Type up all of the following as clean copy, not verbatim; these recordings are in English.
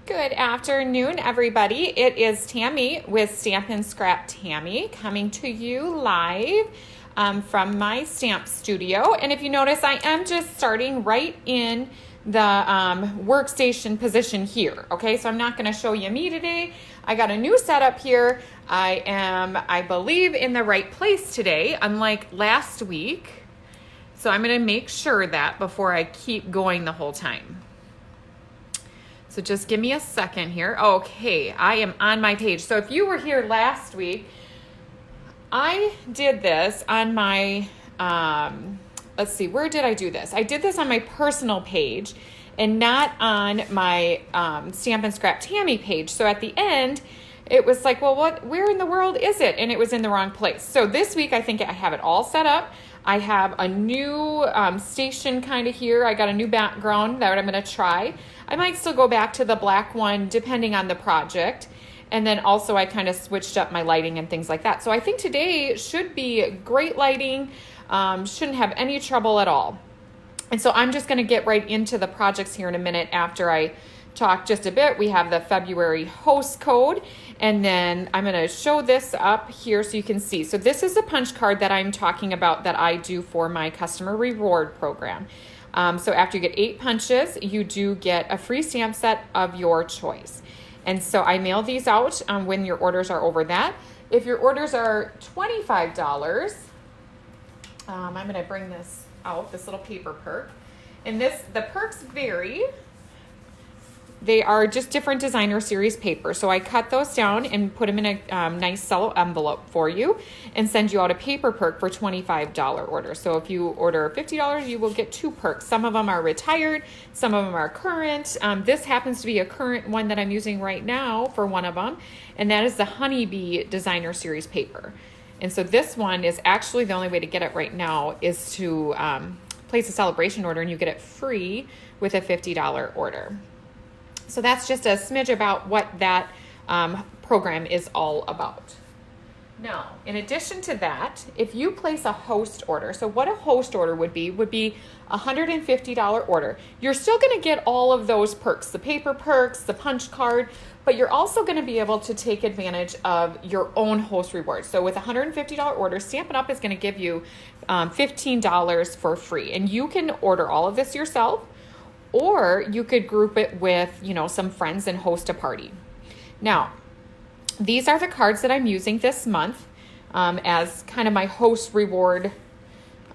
Good afternoon, everybody. It is Tammy with Stamp and Scrap Tammy coming to you live from my stamp studio. And if you notice, I am just starting right in the workstation position here. Okay, so I'm not going to show you me today. I got a new setup here. I am, I believe, in the right place today, unlike last week. So I'm going to make sure that before I keep going the whole time. So just give me a second here. Okay, I am on my page. So if you were here last week, I did this on my, let's see, where did I do this? I did this on my personal page and not on my Stamp and Scrap Tammy page. So at the end, it was like, well, where in the world is it? And it was in the wrong place. So this week, I think I have it all set up. I have a new station kind of here. I got a new background that I'm going to try. I might still go back to the black one depending on the project. And then also I kind of switched up my lighting and things like that. So I think today should be great lighting. Shouldn't have any trouble at all. And so I'm just going to get right into the projects here in a minute after I talk just a bit. We have the February host code, and then I'm going to show this up here so you can see. So this is the punch card that I'm talking about that I do for my customer reward program. So after you get 8 punches, you do get a free stamp set of your choice. And so I mail these out when your orders are over that. If your orders are $25, I'm going to bring this out, this little paper perk. And the perks vary. They are just different designer series paper. So I cut those down and put them in a nice cello envelope for you and send you out a paper perk for $25 order. So if you order $50, you will get 2 perks. Some of them are retired, some of them are current. This happens to be a current one that I'm using right now for one of them, and that is the Honeybee designer series paper. And so this one is actually the only way to get it right now is to place a celebration order, and you get it free with a $50 order. So that's just a smidge about what that program is all about. Now, in addition to that, if you place a host order, so what a host order would be a $150 order. You're still going to get all of those perks, the paper perks, the punch card, but you're also going to be able to take advantage of your own host rewards. So with a $150 order, Stampin' Up! Is going to give you $15 for free. And you can order all of this yourself, or you could group it with, some friends and host a party. Now, these are the cards that I'm using this month as kind of my host reward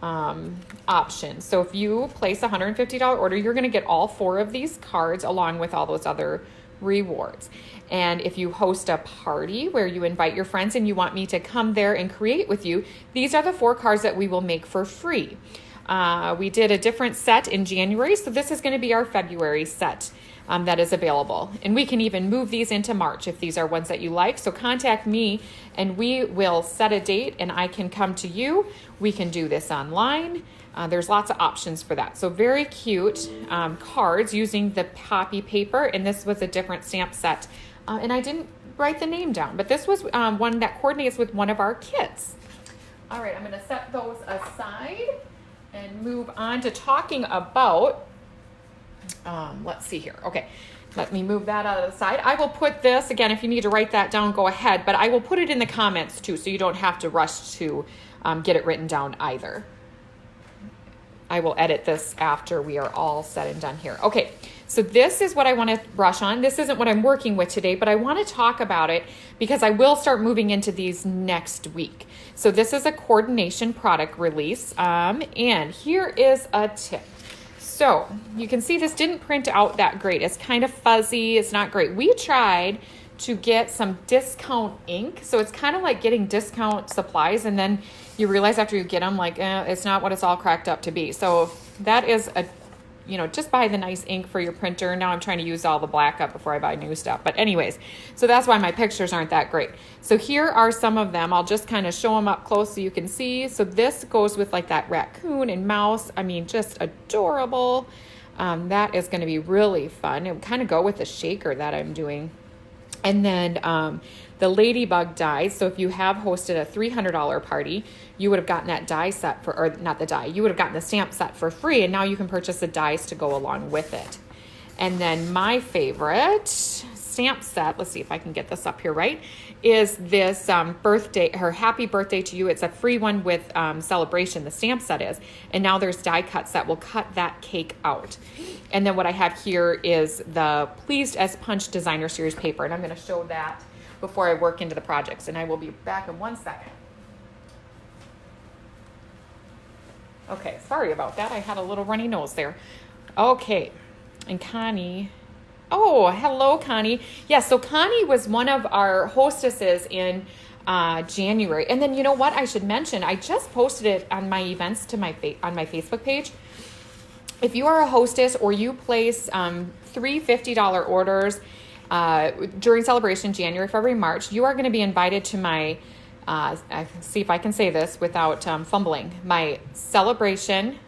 option. So if you place a $150 order, you're going to get all 4 of these cards along with all those other rewards. And if you host a party where you invite your friends and you want me to come there and create with you, these are the 4 cards that we will make for free. We did a different set in January, so this is going to be our February set that is available. And we can even move these into March if these are ones that you like. So contact me and we will set a date and I can come to you. We can do this online. There's lots of options for that. So very cute cards using the poppy paper, and this was a different stamp set. And I didn't write the name down, but this was one that coordinates with one of our kits. All right, I'm going to set those aside and move on to talking about, let's see here. Okay, let me move that out of the side. I will put this, again, if you need to write that down, go ahead, but I will put it in the comments too, so you don't have to rush to get it written down either. I will edit this after we are all said and done here. Okay, so this is what I want to brush on. This isn't what I'm working with today, but I want to talk about it because I will start moving into these next week. So this is a coordination product release, and here is a tip. So you can see this didn't print out that great. It's kind of fuzzy. It's not great. We tried to get some discount ink. So it's kind of like getting discount supplies, and then you realize after you get them, like, it's not what it's all cracked up to be. So that is just buy the nice ink for your printer. Now I'm trying to use all the black up before I buy new stuff. But anyways, so that's why my pictures aren't that great. So here are some of them. I'll just kind of show them up close so you can see. So this goes with like that raccoon and mouse. I mean, just adorable. That is going to be really fun. It would kind of go with the shaker that I'm doing. And then the ladybug dies. So if you have hosted a $300 party, you would have gotten that die set you would have gotten the stamp set for free, and now you can purchase the dies to go along with it. And then my favorite stamp set, let's see if I can get this up here right, is this her happy birthday to you. It's a free one with celebration, the stamp set is. And now there's die cuts that will cut that cake out. And then what I have here is the Pleased as Punch Designer Series paper. And I'm going to show that before I work into the projects. And I will be back in 1 second. Okay, sorry about that. I had a little runny nose there. Okay, and Connie. Oh, hello, Connie. Yeah, so Connie was one of our hostesses in January. And then you know what I should mention? I just posted it on my events to on my Facebook page. If you are a hostess or you place three $50 orders during celebration, January, February, March, you are going to be invited to my, see if I can say this without fumbling, my celebration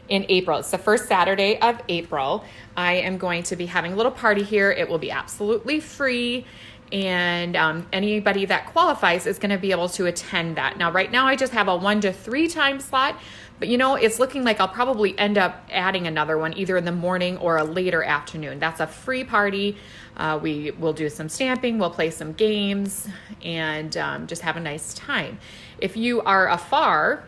in April. It's the first Saturday of April. I am going to be having a little party here. It will be absolutely free. And anybody that qualifies is going to be able to attend that. Now, right now, I just have a 1 to 3 time slot. But, you know, it's looking like I'll probably end up adding another one either in the morning or a later afternoon. That's a free party. We will do some stamping. We'll play some games and just have a nice time. If you are afar,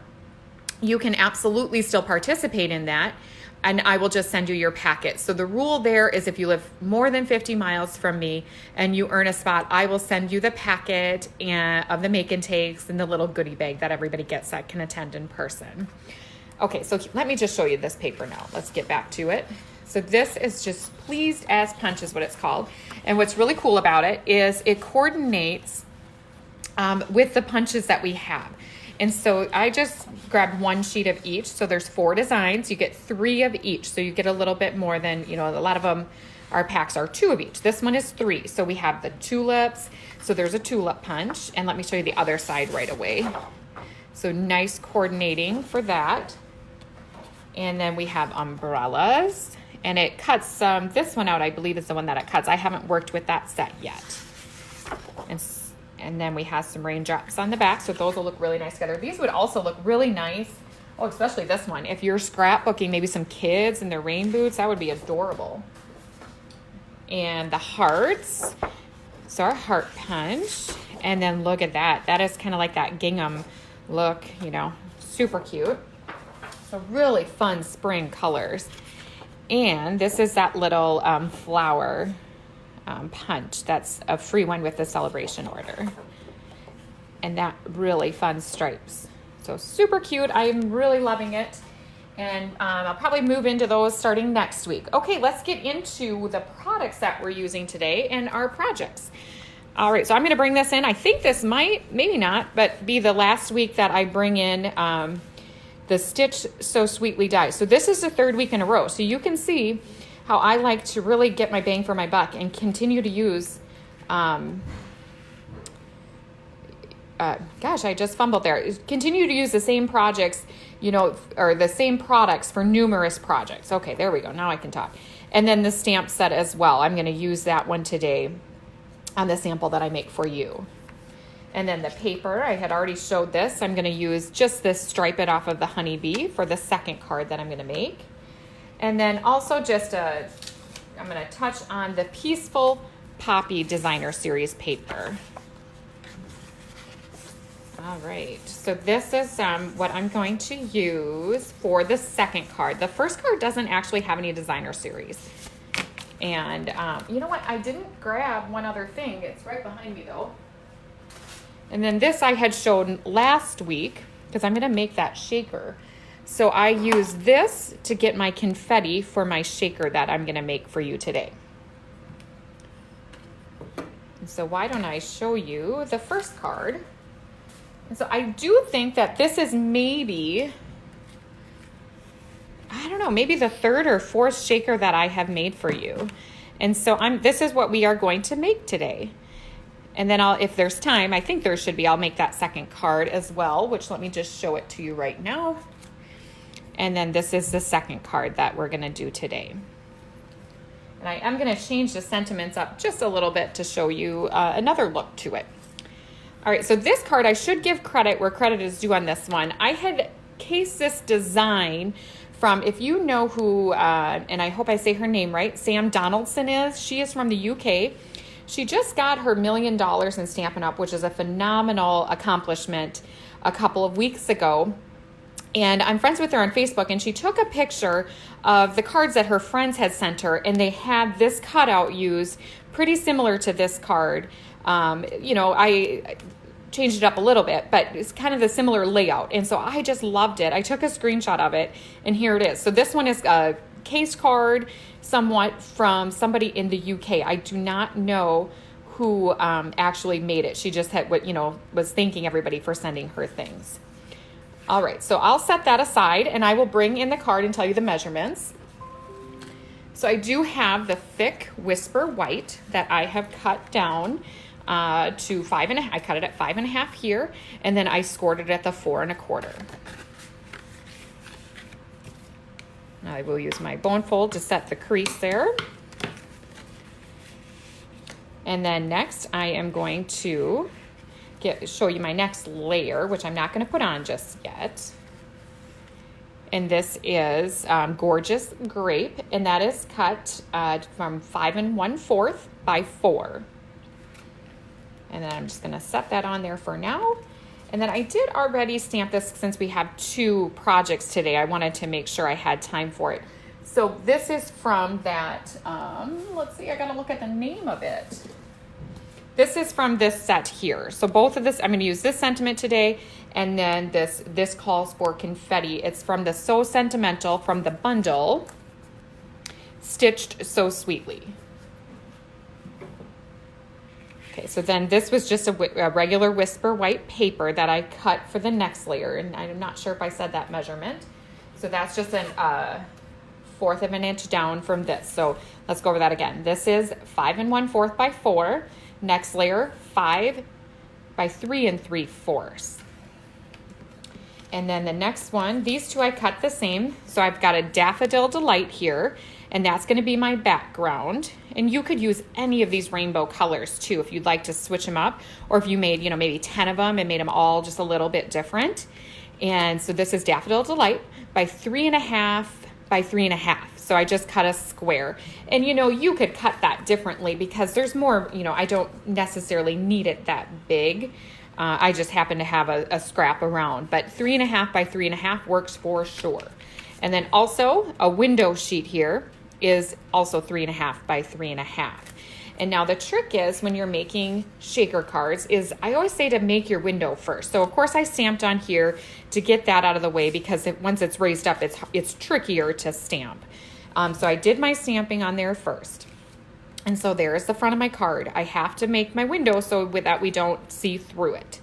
you can absolutely still participate in that, and I will just send you your packet. So the rule there is if you live more than 50 miles from me and you earn a spot, I will send you the packet of the make and takes and the little goodie bag that everybody gets that can attend in person. Okay, so let me just show you this paper now. Let's get back to it. So this is just Pleased as Punch is what it's called. And what's really cool about it is it coordinates with the punches that we have. And so I just grabbed 1 sheet of each. So there's 4 designs. You get 3 of each. So you get a little bit more than, you know, a lot of them, our packs are 2 of each. This one is 3. So we have the tulips. So there's a tulip punch. And let me show you the other side right away. So nice coordinating for that. And then we have umbrellas. And it cuts, this one out, I believe is the one that it cuts. I haven't worked with that set yet. And then we have some raindrops on the back, so those will look really nice together. These would also look really nice, oh, especially this one. If you're scrapbooking maybe some kids in their rain boots, that would be adorable. And the hearts, so our heart punch. And then look at that. That is kind of like that gingham look, you know, super cute. So really fun spring colors. And this is that little flower punch. That's a free one with the celebration order. And that really fun stripes. So super cute. I'm really loving it. And I'll probably move into those starting next week. Okay, let's get into the products that we're using today and our projects. All right, so I'm going to bring this in. I think this might, maybe not, but be the last week that I bring in the Stitch So Sweetly die. So this is the 3rd week in a row. So you can see how I like to really get my bang for my buck and continue to use, gosh, I just fumbled there. Continue to use the same projects, you know, or the same products for numerous projects. Okay, there we go. Now I can talk. And then the stamp set as well. I'm going to use that one today on the sample that I make for you. And then the paper, I had already showed this. I'm going to use just this Stripe It off of the Honeybee for the second card that I'm going to make. And then also just I'm going to touch on the Peaceful Poppy Designer Series paper. All right, so this is what I'm going to use for the second card. The first card doesn't actually have any designer series. And you know what? I didn't grab one other thing. It's right behind me though. And then this I had shown last week because I'm going to make that shaker. So I use this to get my confetti for my shaker that I'm going to make for you today. And so why don't I show you the first card? And so I do think that this is maybe, I don't know, maybe the 3rd or 4th shaker that I have made for you. And so this is what we are going to make today. And then if there's time, I think there should be, I'll make that second card as well, which let me just show it to you right now. And then this is the second card that we're going to do today. And I am going to change the sentiments up just a little bit to show you another look to it. All right, so this card, I should give credit where credit is due on this one. I had cased this design from, if you know who, and I hope I say her name right, Sam Donaldson is. She is from the UK. She just got her $1 million in Stampin' Up!, which is a phenomenal accomplishment, a couple of weeks ago. And I'm friends with her on Facebook, and she took a picture of the cards that her friends had sent her, and they had this cutout used, pretty similar to this card. I changed it up a little bit, but it's kind of the similar layout. And so I just loved it. I took a screenshot of it, and here it is. So this one is a case card, somewhat from somebody in the UK. I do not know who actually made it. She just had was thanking everybody for sending her things. All right, so I'll set that aside, and I will bring in the card and tell you the measurements. So I do have the thick Whisper White that I have cut down to 5.5. I cut it at 5.5 here, and then I scored it at the 4 1/4. Now I will use my bone fold to set the crease there. And then next I am going to show you my next layer, which I'm not going to put on just yet. And this is Gorgeous Grape, and that is cut from 5 1/4 by 4. And then I'm just going to set that on there for now. And then I did already stamp this since we have 2 projects today. I wanted to make sure I had time for it. So this is from that, let's see, I got to look at the name of it. This is from this set here. So both of this, I'm going to use this sentiment today, and then this calls for confetti. It's from the So Sentimental, from the bundle, Stitched So Sweetly. Okay, so then this was just a regular Whisper White paper that I cut for the next layer, and I'm not sure if I said that measurement. So that's just a 1/4 of an inch down from this. So let's go over that again. This is 5 1/4 by 4. Next layer, 5 by 3 3/4. And then the next one, these 2 I cut the same. So I've got a Daffodil Delight here, and that's going to be my background. And you could use any of these rainbow colors too if you'd like to switch them up, or if you made, maybe 10 of them and made them all just a little bit different. And so this is Daffodil Delight by 3.5 by 3.5. So I just cut a square. And you could cut that differently because there's more, I don't necessarily need it that big. I just happen to have a scrap around, but 3.5 by 3.5 works for sure. And then also a window sheet here is also 3.5 by 3.5. And now the trick is when you're making shaker cards is I always say to make your window first. So of course I stamped on here to get that out of the way because once it's raised up, it's trickier to stamp. So I did my stamping on there first. And so there's the front of my card. I have to make my window so with that we don't see through it.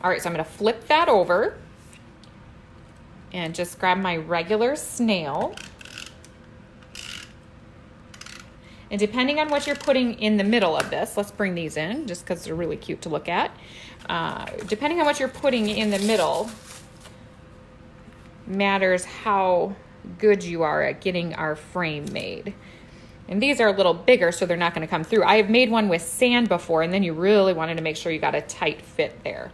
All right, so I'm going to flip that over and just grab my regular snail. And depending on what you're putting in the middle of this, let's bring these in just because they're really cute to look at. Depending on what you're putting in the middle matters how good you are at getting our frame made. And these are a little bigger, so they're not going to come through. I have made one with sand before, and then you really wanted to make sure you got a tight fit there.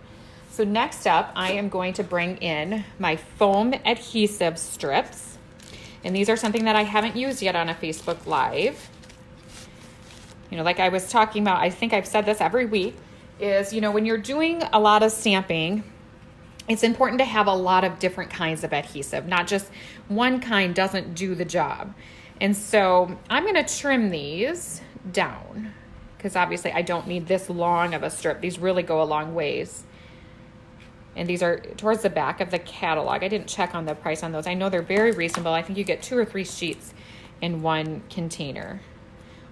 So next up, I am going to bring in my foam adhesive strips. And these are something that I haven't used yet on a Facebook Live. Like I was talking about, I think I've said this every week, is, when you're doing a lot of stamping, it's important to have a lot of different kinds of adhesive. Not just one kind doesn't do the job. And so I'm going to trim these down because obviously I don't need this long of a strip. These really go a long ways. And these are towards the back of the catalog. I didn't check on the price on those. I know they're very reasonable. I think you get 2 or 3 sheets in one container.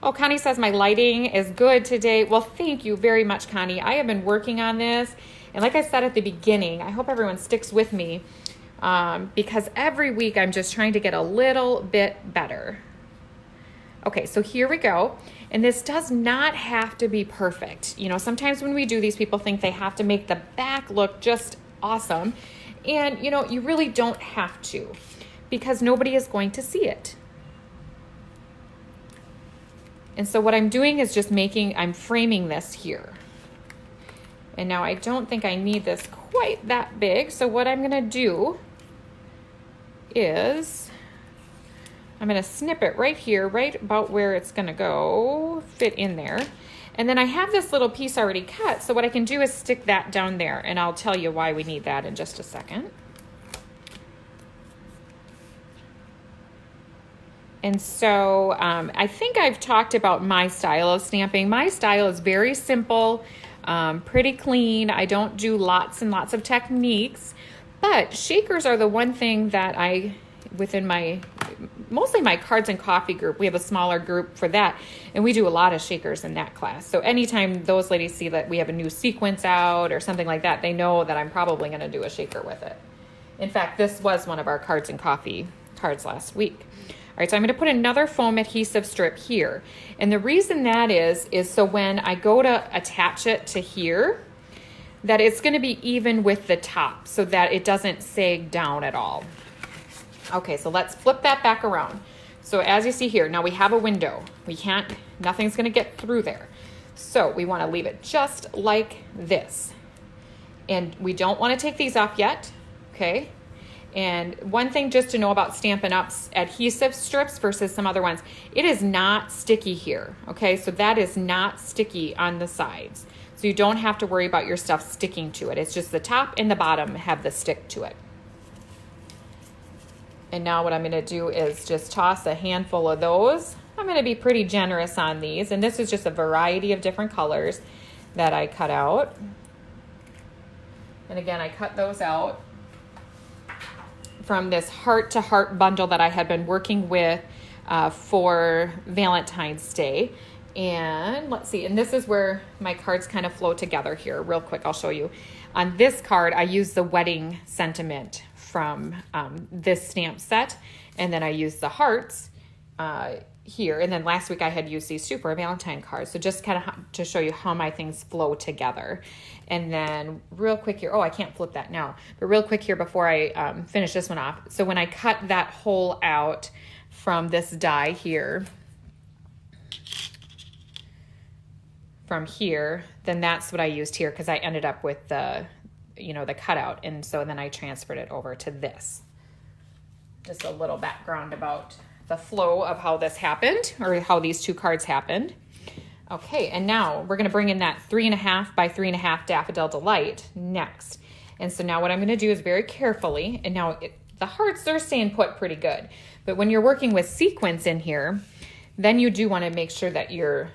Oh, Connie says my lighting is good today. Well, thank you very much, Connie. I have been working on this. And like I said at the beginning, I hope everyone sticks with me because every week I'm just trying to get a little bit better. Okay, so here we go. And this does not have to be perfect. Sometimes when we do these, people think they have to make the back look just awesome. And, you really don't have to because nobody is going to see it. And so what I'm doing is just I'm framing this here. And now I don't think I need this quite that big. So what I'm going to do is I'm going to snip it right here, right about where it's going to go, fit in there. And then I have this little piece already cut, so what I can do is stick that down there, and I'll tell you why we need that in just a second. And so I think I've talked about my style of stamping. My style is very simple, pretty clean. I don't do lots and lots of techniques, but shakers are the one thing that within mostly my cards and coffee group, we have a smaller group for that, and we do a lot of shakers in that class. So anytime those ladies see that we have a new sequence out or something like that, they know that I'm probably going to do a shaker with it. In fact, this was one of our cards and coffee cards last week. All right, so I'm going to put another foam adhesive strip here. And the reason that is so when I go to attach it to here, that it's going to be even with the top so that it doesn't sag down at all. Okay, so let's flip that back around. So as you see here, now we have a window. Nothing's going to get through there. So we want to leave it just like this. And we don't want to take these off yet, okay? And one thing just to know about Stampin' Up's adhesive strips versus some other ones, it is not sticky here, okay? So that is not sticky on the sides. So you don't have to worry about your stuff sticking to it. It's just the top and the bottom have the stick to it. And now what I'm going to do is just toss a handful of those. I'm going to be pretty generous on these. And this is just a variety of different colors that I cut out. And again, I cut those out from this Heart to Heart bundle that I had been working with for Valentine's Day. And let's see, and this is where my cards kind of flow together here. Real quick, I'll show you. On this card, I use the wedding sentiment from this stamp set, and then I used the hearts here, and then last week I had used these super Valentine cards, so just kind of to show you how my things flow together. And then real quick here, I can't flip that now, but real quick here before I finish this one off, so when I cut that hole out from this die here, from here, then that's what I used here because I ended up with the cutout, and so then I transferred it over to this. Just a little background about the flow of how this happened, or how these two cards happened. Okay, and now we're gonna bring in that 3.5 by 3.5 Daffodil Delight next. And so now what I'm gonna do is very carefully, and now the hearts, they're staying put pretty good, but when you're working with sequins in here, then you do wanna make sure that you're,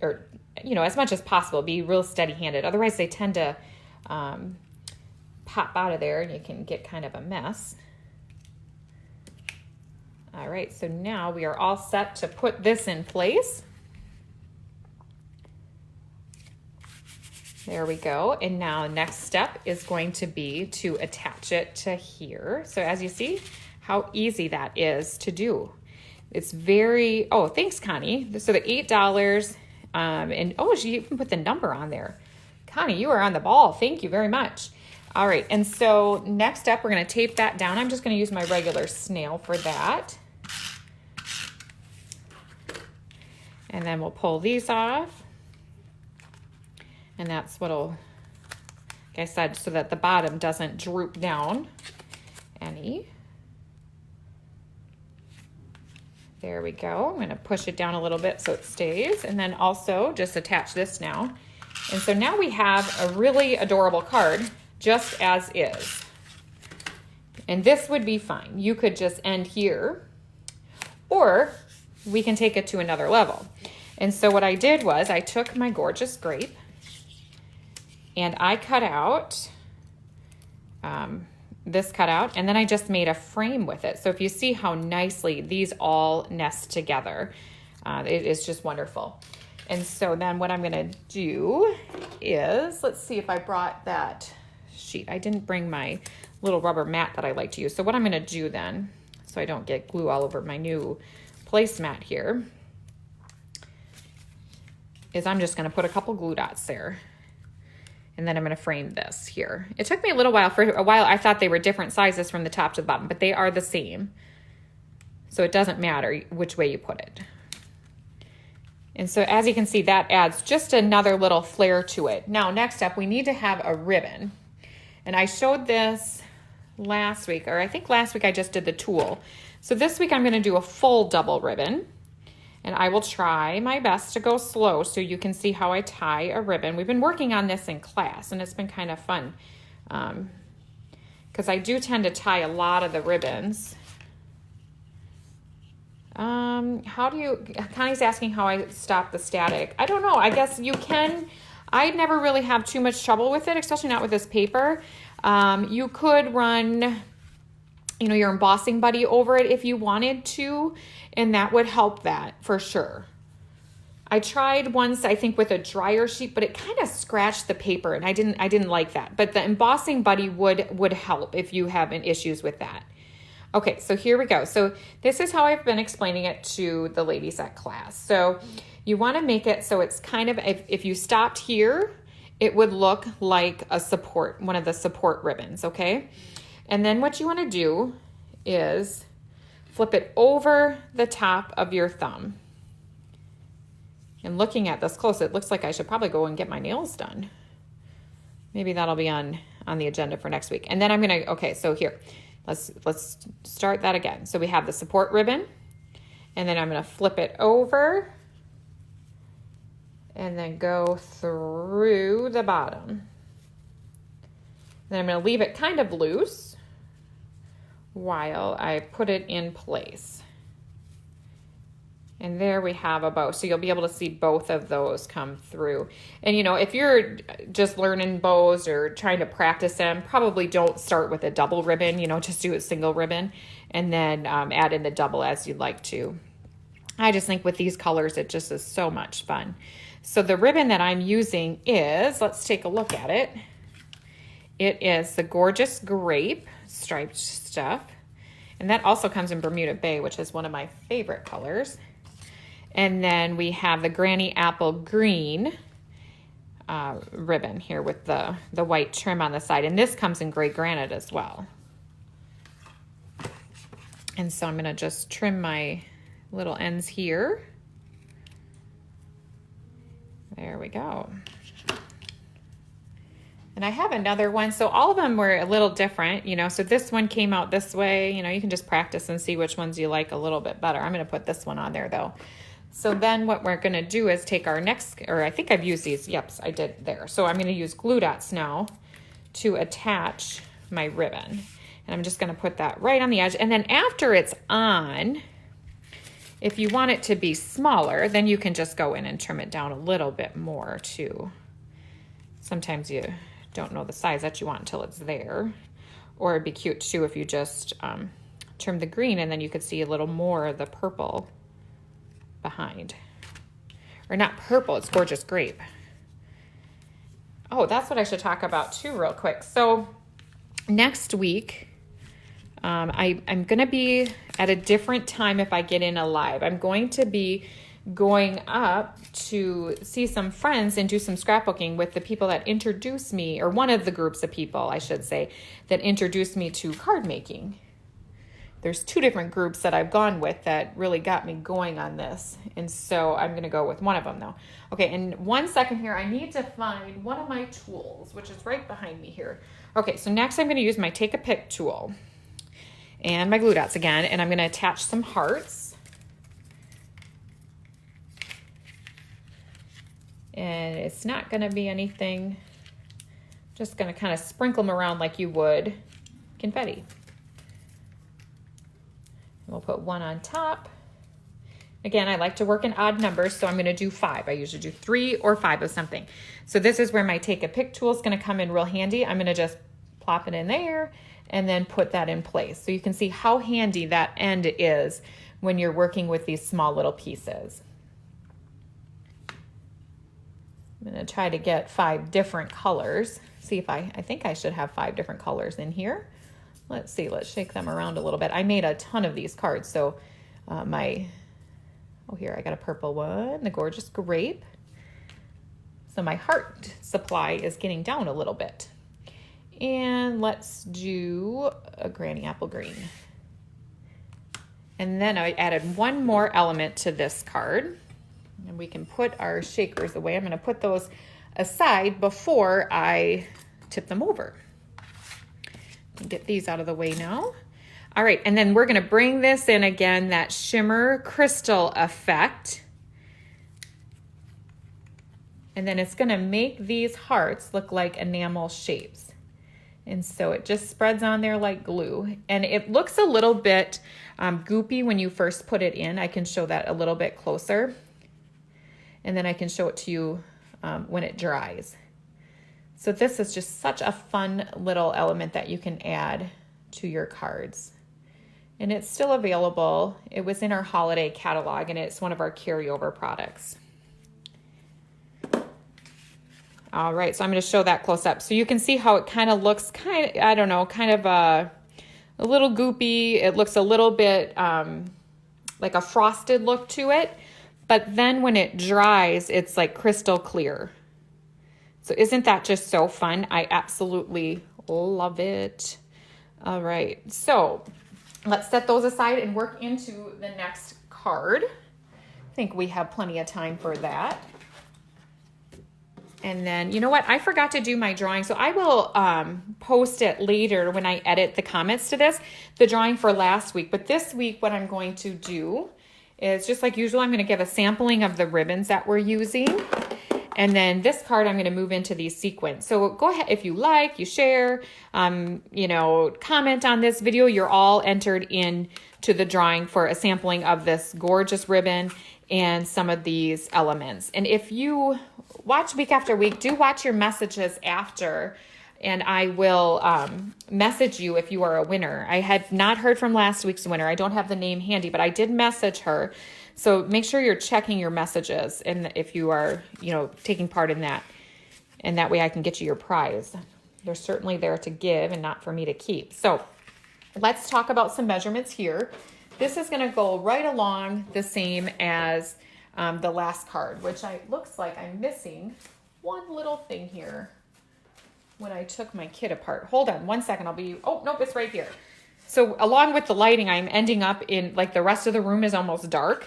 as much as possible, be real steady-handed. Otherwise they tend to pop out of there and you can get kind of a mess. All right, so now we are all set to put this in place. There we go. And now next step is going to be to attach it to here. So as you see how easy that is to do. It's very, thanks Connie. So the $8 and she even put the number on there. Connie, you are on the ball. Thank you very much. All right, and so next step, we're gonna tape that down. I'm just gonna use my regular snail for that. And then we'll pull these off. And that's what'll, like I said, so that the bottom doesn't droop down any. There we go. I'm gonna push it down a little bit so it stays. And then also just attach this now. And so now we have a really adorable card just as is. And this would be fine. You could just end here, or we can take it to another level. And so what I did was I took my gorgeous grape and I cut out this cutout, and then I just made a frame with it. So if you see how nicely these all nest together, it is just wonderful. And so then what I'm gonna do is, let's see if I brought that sheet. I didn't bring my little rubber mat that I like to use. So what I'm gonna do then, so I don't get glue all over my new placemat here, is I'm just gonna put a couple glue dots there. And then I'm gonna frame this here. It took me a little while. For a while I thought they were different sizes from the top to the bottom, but they are the same. So it doesn't matter which way you put it. And so as you can see, that adds just another little flair to it. Now, next up, we need to have a ribbon. And I showed this last week, or I think last week I just did the tulle. So this week I'm going to do a full double ribbon, and I will try my best to go slow so you can see how I tie a ribbon. We've been working on this in class, and it's been kind of fun because I do tend to tie a lot of the ribbons. Connie's asking how I stop the static. I don't know. I guess you can. I never really have too much trouble with it, especially not with this paper. You could run, your embossing buddy over it if you wanted to, and that would help that for sure. I tried once, I think, with a dryer sheet, but it kind of scratched the paper, and I didn't like that. But the embossing buddy would help if you have issues with that. Okay, so here we go. So this is how I've been explaining it to the ladies at class. So you want to make it so it's kind of, if you stopped here, it would look like one of the support ribbons, okay? And then what you want to do is flip it over the top of your thumb. And looking at this close, it looks like I should probably go and get my nails done. Maybe that'll be on the agenda for next week. And then I'm going to, okay, so here. Let's start that again. So we have the support ribbon, and then I'm going to flip it over and then go through the bottom. Then I'm going to leave it kind of loose while I put it in place. And there we have a bow. So you'll be able to see both of those come through. And if you're just learning bows or trying to practice them, probably don't start with a double ribbon, just do a single ribbon and then add in the double as you'd like to. I just think with these colors, it just is so much fun. So the ribbon that I'm using is, let's take a look at it. It is the Gorgeous Grape striped stuff. And that also comes in Bermuda Bay, which is one of my favorite colors. And then we have the Granny Apple Green ribbon here with the white trim on the side. And this comes in Gray Granite as well. And so I'm going to just trim my little ends here. There we go. And I have another one. So all of them were a little different, so this one came out this way. You can just practice and see which ones you like a little bit better. I'm going to put this one on there though. So then what we're going to do is take our next, or I think I've used these. Yep, I did there. So I'm going to use glue dots now to attach my ribbon. And I'm just going to put that right on the edge. And then after it's on, if you want it to be smaller, then you can just go in and trim it down a little bit more too. Sometimes you don't know the size that you want until it's there. Or it'd be cute too if you just trim the green and then you could see a little more of the purple behind. Or not purple, it's Gorgeous Grape. Oh, that's what I should talk about too real quick. So next week, I'm going to be at a different time if I get in alive. I'm going to be going up to see some friends and do some scrapbooking with the people that introduced me, or one of the groups of people, I should say, that introduced me to card making. There's two different groups that I've gone with that really got me going on this. And so I'm going to go with one of them though. Okay, and 1 second here, I need to find one of my tools, which is right behind me here. Okay, so next I'm going to use my Take a Pick tool and my glue dots again, and I'm going to attach some hearts. And it's not going to be anything, just going to kind of sprinkle them around like you would confetti. We'll put one on top. Again, I like to work in odd numbers, so I'm going to do 5. I usually do 3 or 5 of something. So this is where my Take a Pick tool is going to come in real handy. I'm going to just plop it in there and then put that in place. So you can see how handy that end is when you're working with these small little pieces. I'm going to try to get 5 different colors. See if I think I should have 5 different colors in here. Let's see, let's shake them around a little bit. I made a ton of these cards. So here, I got a purple one, the Gorgeous Grape. So my heart supply is getting down a little bit. And let's do a Granny Apple Green. And then I added one more element to this card. And we can put our shakers away. I'm going to put those aside before I tip them over. Get these out of the way now. All right, and then we're gonna bring this in again, that shimmer crystal effect. And then it's gonna make these hearts look like enamel shapes. And so it just spreads on there like glue. And it looks a little bit goopy when you first put it in. I can show that a little bit closer. And then I can show it to you when it dries. So this is just such a fun little element that you can add to your cards. And it's still available. It was in our holiday catalog, and it's one of our carryover products. All right, so I'm going to show that close up. So you can see how it kind of looks I don't know, kind of a little goopy. It looks a little bit like a frosted look to it. But then when it dries, it's like crystal clear. So isn't that just so fun? I absolutely love it. All right, so let's set those aside and work into the next card. I think we have plenty of time for that. And then, you know what? I forgot to do my drawing. So I will post it later when I edit the comments to this, the drawing for last week. But this week, what I'm going to do is just like usual, I'm going to give a sampling of the ribbons that we're using. And then this card, I'm going to move into these sequins. So go ahead, if you like, you share, you know, comment on this video. You're all entered in to the drawing for a sampling of this gorgeous ribbon and some of these elements. And if you watch week after week, do watch your messages after, and I will message you if you are a winner. I had not heard from last week's winner. I don't have the name handy, but I did message her. So make sure you're checking your messages, and if you are, you know, taking part in that, and that way I can get you your prize. They're certainly there to give and not for me to keep. So let's talk about some measurements here. This is going to go right along the same as the last card, which looks like I'm missing one little thing here when I took my kit apart. Hold on one second. Oh, nope, it's right here. So along with the lighting, I'm ending up in, like, the rest of the room is almost dark.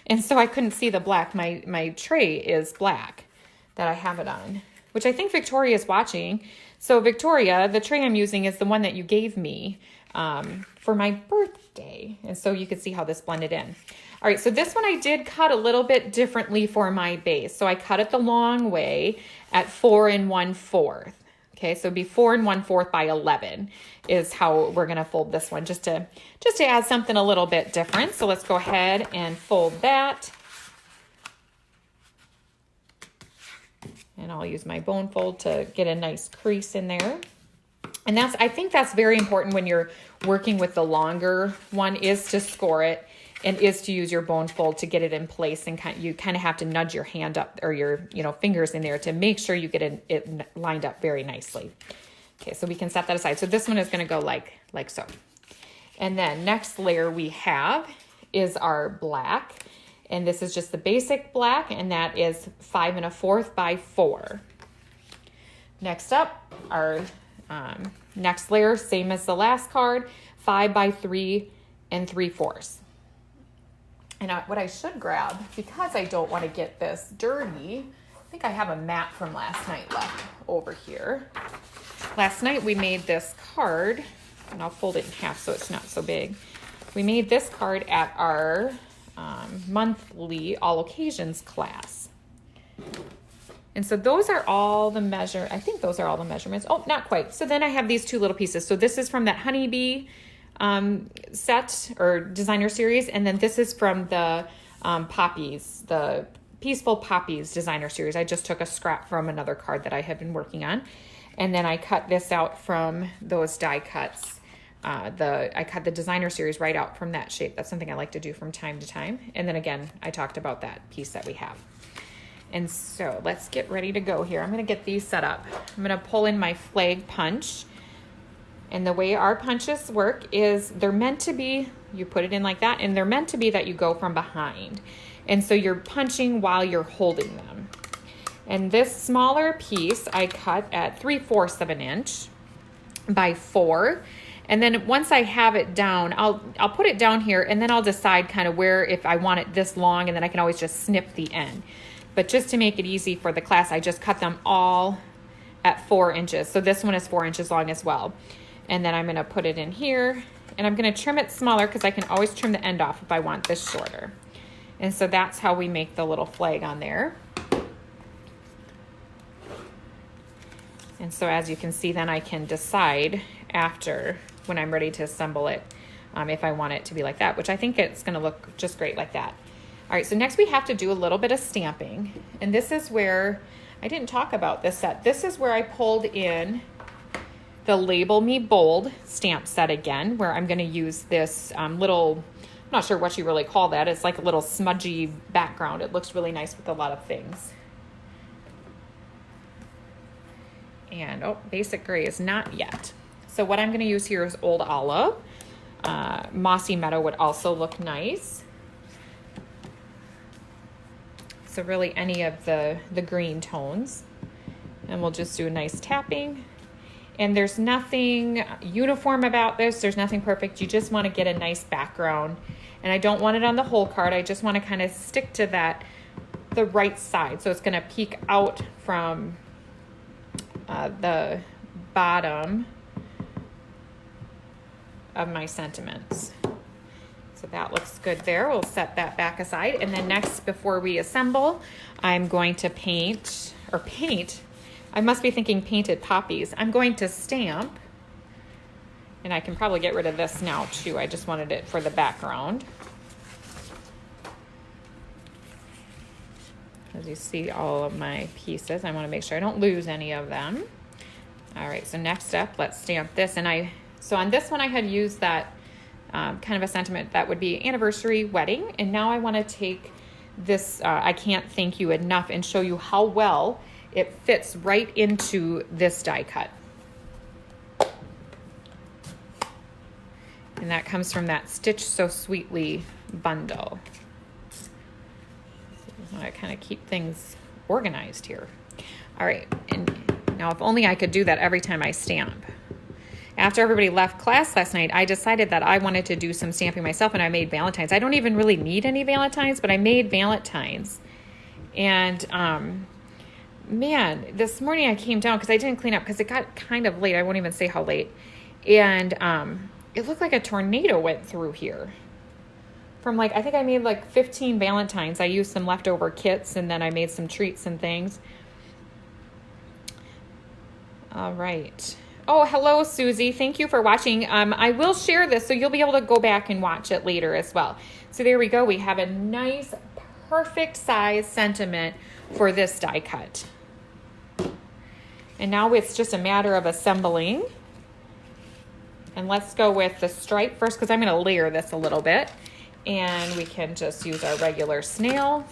And so I couldn't see the black. My tray is black that I have it on, which I think Victoria is watching. So Victoria, the tray I'm using is the one that you gave me for my birthday. And so you can see how this blended in. All right, so this one I did cut a little bit differently for my base. So I cut it the long way at 4 1/4. Okay, so it'd be 4 1/4 by 11 is how we're gonna fold this one, just to add something a little bit different. So let's go ahead and fold that. And I'll use my bone fold to get a nice crease in there. And I think that's very important when you're working with the longer one, is to score it and is to use your bone fold to get it in place. And you kind of have to nudge your hand up, or your fingers in there, to make sure you get it lined up very nicely. Okay, so we can set that aside. So this one is going to go like so. And then next layer we have is our black. And this is just the basic black, and that is 5 1/4 by 4. Next up, our next layer, same as the last card, 5 by 3 3/4. And what I should grab, because I don't want to get this dirty, I think I have a mat from last night left over here. Last night we made this card, and I'll fold it in half so it's not so big. We made this card at our monthly all occasions class. And so those are all the I think those are all the measurements. Oh, not quite. So then I have these two little pieces. So this is from that Honeybee set or designer series, and then this is from the Poppies, the Peaceful Poppies designer series. I just took a scrap from another card that I had been working on, and then I cut this out from those die cuts. I cut the designer series right out from that shape. That's something I like to do from time to time. And then again, I talked about that piece that we have. And so let's get ready to go here. I'm going to get these set up. I'm going to pull in my flag punch. And the way our punches work is they're meant to be, you put it in like that, and they're meant to be that you go from behind. And so you're punching while you're holding them. And this smaller piece I cut at 3/4 of an inch by 4. And then once I have it down, I'll put it down here, and then I'll decide kind of where, if I want it this long, and then I can always just snip the end. But just to make it easy for the class, I just cut them all at 4 inches. So this one is 4 inches long as well. And then I'm going to put it in here, and I'm going to trim it smaller because I can always trim the end off if I want this shorter. And so that's how we make the little flag on there. And so as you can see, then I can decide after, when I'm ready to assemble it, if I want it to be like that, which I think it's going to look just great like that. All right, so next we have to do a little bit of stamping. And this is where, I didn't talk about this set. This is where I pulled in the Label Me Bold stamp set again, where I'm going to use this little, I'm not sure what you really call that. It's like a little smudgy background. It looks really nice with a lot of things. And, oh, Basic Gray is not yet. So what I'm going to use here is Old Olive. Mossy Meadow would also look nice. So really any of the green tones. And we'll just do a nice tapping. And there's nothing uniform about this. There's nothing perfect. You just want to get a nice background. And I don't want it on the whole card. I just want to kind of stick to that, the right side. So it's going to peek out from the bottom of my sentiments. So that looks good there. We'll set that back aside. And then next, before we assemble, I'm going to paint. I must be thinking painted poppies. I'm going to stamp. And I can probably get rid of this now too. I just wanted it for the background. As you see all of my pieces, I want to make sure I don't lose any of them. All right, so next up, let's stamp this. And so on this one, I had used that kind of a sentiment that would be anniversary wedding. And now I want to take this, I can't thank you enough, and show you how well it fits right into this die cut. And that comes from that Stitch So Sweetly bundle. I kind of keep things organized here. All right, and now if only I could do that every time I stamp. After everybody left class last night, I decided that I wanted to do some stamping myself, and I made Valentines. I don't even really need any Valentines, but I made Valentines. And man, this morning I came down because I didn't clean up because it got kind of late. I won't even say how late. And it looked like a tornado went through here. From like, I think I made like 15 Valentines. I used some leftover kits, and then I made some treats and things. All right. Oh, hello, Susie. Thank you for watching. I will share this, so you'll be able to go back and watch it later as well. So there we go. We have a nice, perfect size sentiment for this die cut. And now it's just a matter of assembling. And let's go with the stripe first, because I'm going to layer this a little bit. And we can just use our regular snail.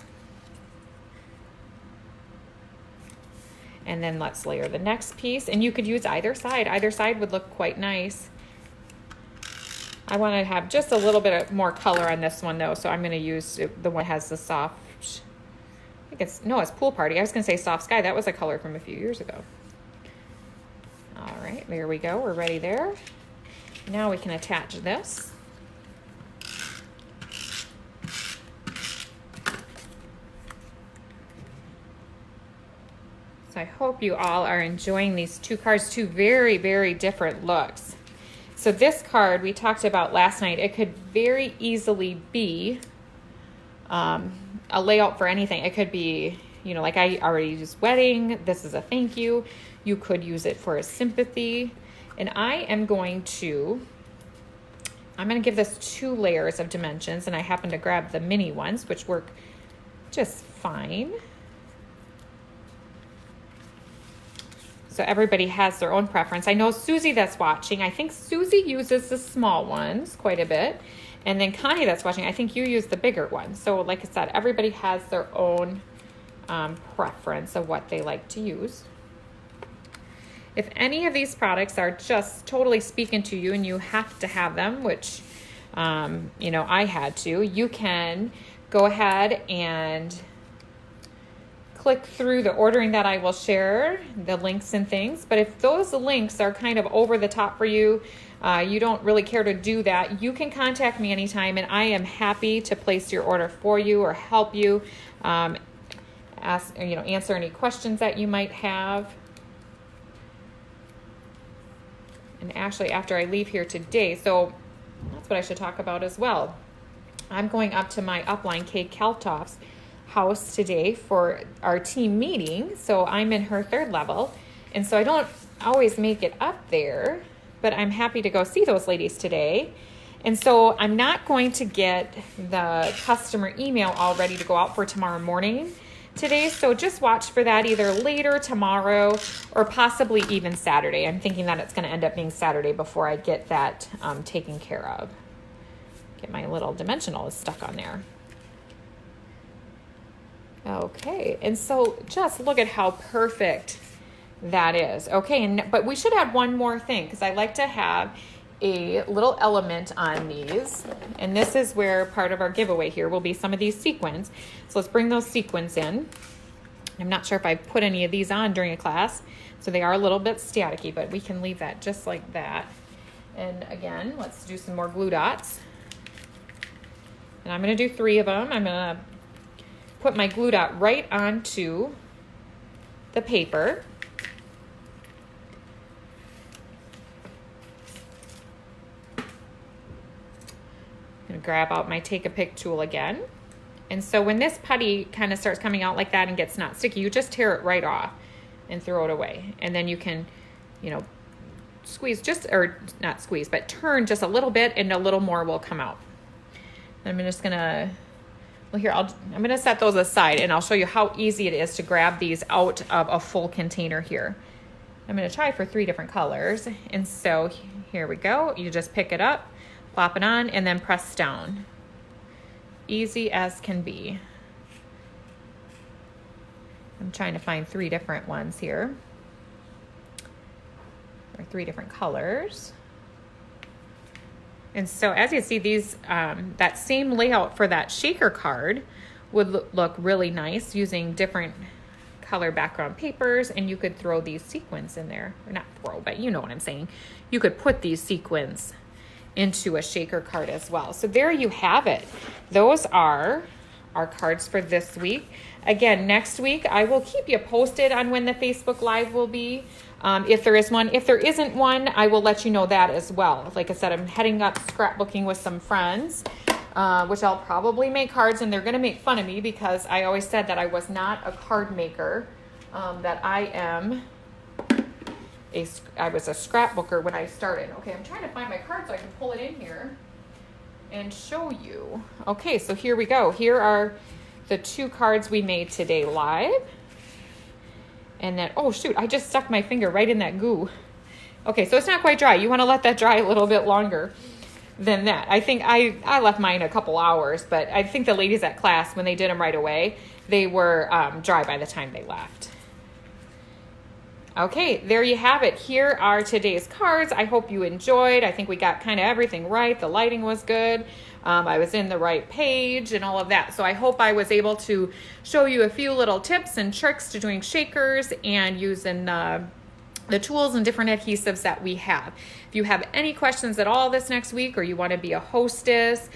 And then let's layer the next piece. And you could use either side. Either side would look quite nice. I want to have just a little bit more color on this one though. So I'm going to use the one that has the soft, I think it's Pool Party. I was going to say Soft Sky. That was a color from a few years ago. All right, there we go. We're ready there. Now we can attach this. I hope you all are enjoying these two cards, two very, very different looks. So this card we talked about last night, it could very easily be a layout for anything. It could be, you know, like I already used wedding. This is a thank you. You could use it for a sympathy. And I'm going to give this 2 layers of dimensions, and I happen to grab the mini ones, which work just fine. So everybody has their own preference. I know Susie that's watching, I think Susie uses the small ones quite a bit. And then Connie that's watching, I think you use the bigger ones. So like I said, everybody has their own preference of what they like to use. If any of these products are just totally speaking to you and you have to have them, which, you know, I had to, you can go ahead and click through the ordering that I will share, the links and things. But if those links are kind of over the top for you, you don't really care to do that, you can contact me anytime, and I am happy to place your order for you or help you, answer any questions that you might have. And actually, after I leave here today, so that's what I should talk about as well. I'm going up to my upline, Kay Kaltoff's house today for our team meeting. So I'm in her 3rd level. And so I don't always make it up there, but I'm happy to go see those ladies today. And so I'm not going to get the customer email all ready to go out for tomorrow morning today. So just watch for that either later tomorrow or possibly even Saturday. I'm thinking that it's going to end up being Saturday before I get that taken care of. Get my little dimensional is stuck on there. Okay, and so just look at how perfect that is. Okay, but we should add one more thing because I like to have a little element on these. And this is where part of our giveaway here will be some of these sequins. So let's bring those sequins in. I'm not sure if I put any of these on during a class, so they are a little bit staticky, but we can leave that just like that. And again, let's do some more glue dots. And I'm going to do 3 of them. I'm going to put my glue dot right onto the paper. I'm going to grab out my take a pick tool again. And so when this putty kind of starts coming out like that and gets not sticky, you just tear it right off and throw it away. And then you can, squeeze or not squeeze, but turn just a little bit and a little more will come out. I'm just gonna, I'm gonna set those aside and I'll show you how easy it is to grab these out of a full container here. I'm gonna try for 3 different colors. And so here we go. You just pick it up, plop it on, and then press down. Easy as can be. I'm trying to find 3 different ones here, or 3 different colors. And so as you see, these that same layout for that shaker card would look really nice using different color background papers, and you could throw these sequins in there. Or not throw, but you know what I'm saying. You could put these sequins into a shaker card as well. So there you have it. Those are our cards for this week. Again, next week, I will keep you posted on when the Facebook Live will be. If there is one. If there isn't one, I will let you know that as well. Like I said, I'm heading up scrapbooking with some friends, which I'll probably make cards, and they're going to make fun of me because I always said that I was not a card maker, that I was a scrapbooker when I started. Okay, I'm trying to find my card so I can pull it in here and show you. Okay, so here we go. Here are the 2 cards we made today live. And then, oh shoot, I just stuck my finger right in that goo. Okay, so it's not quite dry. You want to let that dry a little bit longer than that. I think I left mine a couple hours, but I think the ladies at class, when they did them right away, they were dry by the time they left. Okay, there you have it. Here are today's cards. I hope you enjoyed. I think we got kind of everything right. The lighting was good. I was in the right page and all of that. So I hope I was able to show you a few little tips and tricks to doing shakers and using the tools and different adhesives that we have. If you have any questions at all this next week, or you want to be a hostess,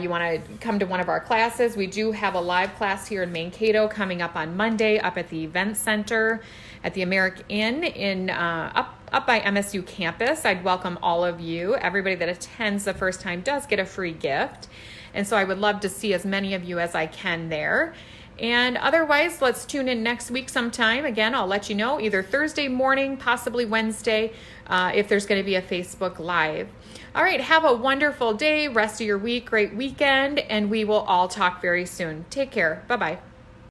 you want to come to one of our classes, we do have a live class here in Mankato coming up on Monday up at the Event Center at the American Inn in up by MSU campus. I'd welcome all of you. Everybody that attends the first time does get a free gift. And so I would love to see as many of you as I can there. And otherwise, let's tune in next week sometime. Again, I'll let you know either Thursday morning, possibly Wednesday, if there's going to be a Facebook Live. All right, have a wonderful day, rest of your week, great weekend, and we will all talk very soon. Take care. Bye-bye.